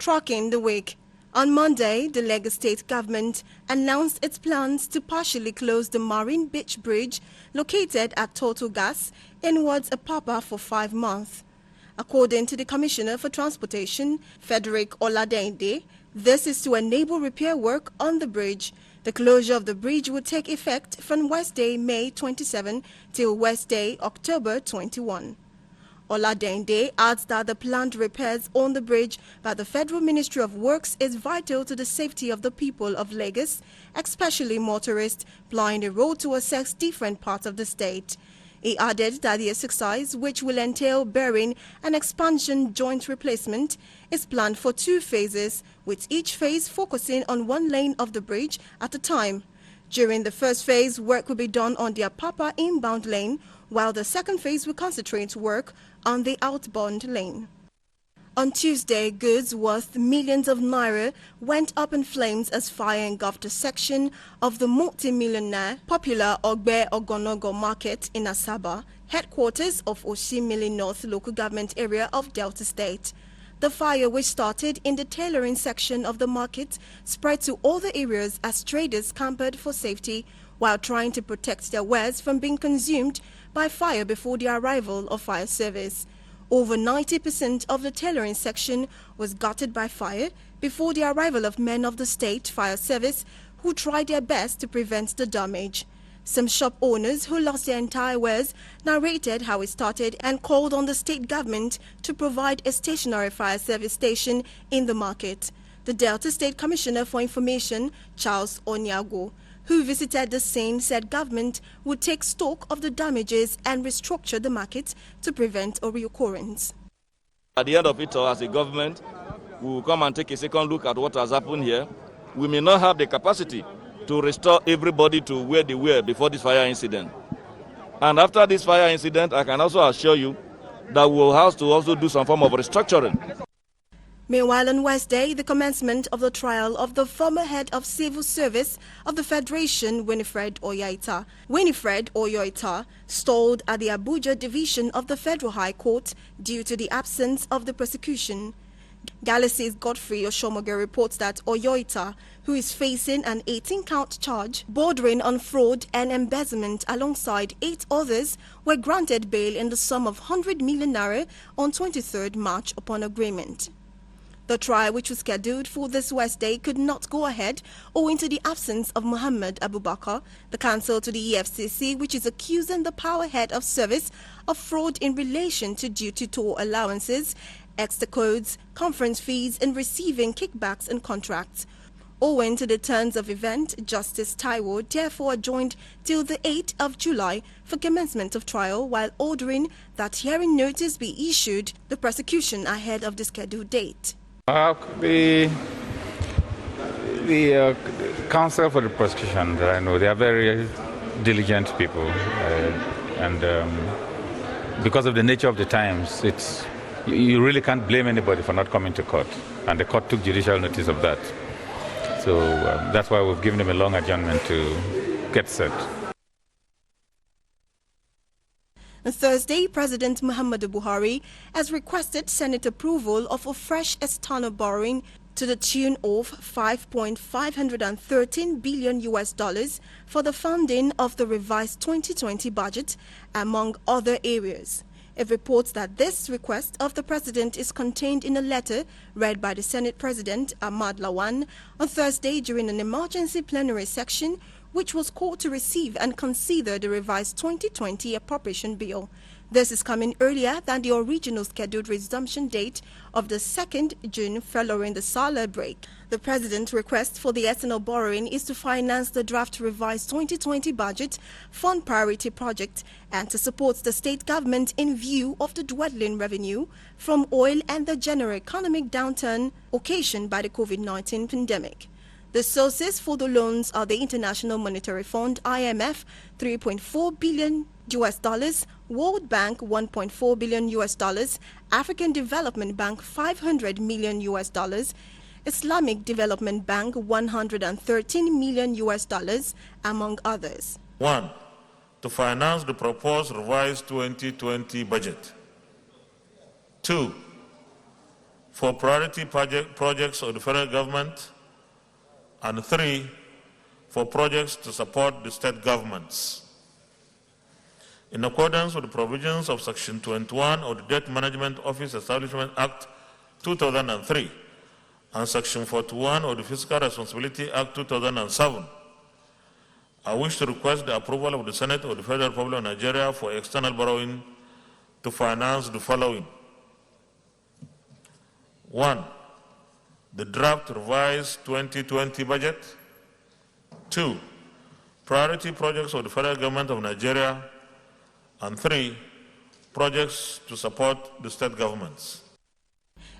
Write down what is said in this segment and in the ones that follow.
Tracking the week. On Monday, the Lagos State government announced its plans to partially close the Marine Beach Bridge located at Total Gas in Wards Apapa for 5 months. According to the Commissioner for Transportation, Frederick Oladende, this is to enable repair work on the bridge. The closure of the bridge will take effect from Wednesday, May 27 till Wednesday, October 21. Oladende adds that the planned repairs on the bridge by the Federal Ministry of Works is vital to the safety of the people of Lagos, especially motorists plying the road to access different parts of the state. He added that the exercise, which will entail bearing and expansion joint replacement, is planned for 2 phases, with each phase focusing on 1 lane of the bridge at a time. During the first phase, work will be done on the Apapa inbound lane, while the second phase will concentrate work on the outbound lane. On Tuesday, goods worth millions of naira went up in flames as fire engulfed a section of the multi-millionaire popular Ogbe Ogonogo market in Asaba, headquarters of Oshimili North local government area of Delta State. The fire, which started in the tailoring section of the market, spread to all the areas as traders scampered for safety while trying to protect their wares from being consumed by fire before the arrival of fire service. Over 90% of the tailoring section was gutted by fire before the arrival of men of the state fire service, who tried their best to prevent the damage. Some shop owners who lost their entire wares narrated how it started and called on the state government to provide a stationary fire service station in the market. The Delta State Commissioner for Information, Charles Onyago, who visited the scene, said government would take stock of the damages and restructure the market to prevent a reoccurrence. At the end of it all, as a government, we will come and take a second look at what has happened here. We may not have the capacity to restore everybody to where they were before this fire incident. And after this fire incident, I can also assure you that we will have to also do some form of restructuring. Meanwhile, on Wednesday, the commencement of the trial of the former head of civil service of the Federation, Winifred Oyoita, stalled at the Abuja division of the Federal High Court due to the absence of the prosecution. Galaxy's Godfrey Oshomoge reports that Oyoita, who is facing an 18-count charge bordering on fraud and embezzlement alongside 8 others, were granted bail in the sum of 100 million naira on 23rd March upon agreement. The trial, which was scheduled for this Wednesday, could not go ahead owing to the absence of Muhammad Abubakar, the counsel to the EFCC, which is accusing the power head of service of fraud in relation to duty toll allowances, extra codes, conference fees, and receiving kickbacks and contracts. Owing to the turns of event, Justice Taiwo therefore adjourned till the 8th of July for commencement of trial, while ordering that hearing notice be issued the prosecution ahead of the scheduled date. The counsel for the prosecution, I know they are very diligent people, and because of the nature of the times, you really can't blame anybody for not coming to court, and the court took judicial notice of that. So that's why we've given them a long adjournment to get set. On Thursday, President Muhammadu Buhari has requested Senate approval of a fresh external borrowing to the tune of $5.513 billion for the funding of the revised 2020 budget, among other areas. It reports that this request of the President is contained in a letter read by the Senate President Ahmad Lawan on Thursday during an emergency plenary session, which was called to receive and consider the revised 2020 appropriation bill. This is coming earlier than the original scheduled resumption date of the 2nd June following the Salah break. The President's request for the external borrowing is to finance the draft revised 2020 budget, fund priority project, and to support the state government in view of the dwindling revenue from oil and the general economic downturn occasioned by the COVID-19 pandemic. The sources for the loans are the International Monetary Fund (IMF) $3.4 billion, World Bank $1.4 billion, African Development Bank $500 million, Islamic Development Bank $113 million, among others. 1. To finance the proposed revised 2020 budget. 2. for priority projects of the federal government, and 3, for projects to support the state governments. In accordance with the provisions of Section 21 of the Debt Management Office Establishment Act 2003 and Section 41 of the Fiscal Responsibility Act 2007, I wish to request the approval of the Senate of the Federal Republic of Nigeria for external borrowing to finance the following. 1. The draft revised 2020 budget. 2. Priority projects of the federal government of Nigeria. And 3. Projects to support the state governments.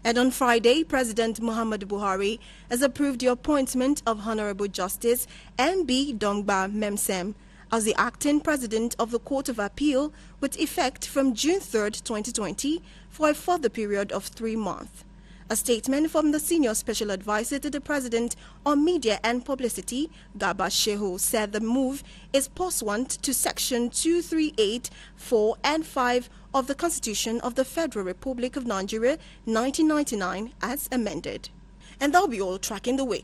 And on Friday, President Muhammadu Buhari has approved the appointment of Honorable Justice M.B. Dongba Memsem as the acting president of the Court of Appeal with effect from June 3, 2020 for a further period of 3 months. A statement from the Senior Special Advisor to the President on Media and Publicity, Garba Shehu, said the move is pursuant to Section 238, 4 and 5 of the Constitution of the Federal Republic of Nigeria, 1999, as amended. And that'll be all tracking the week.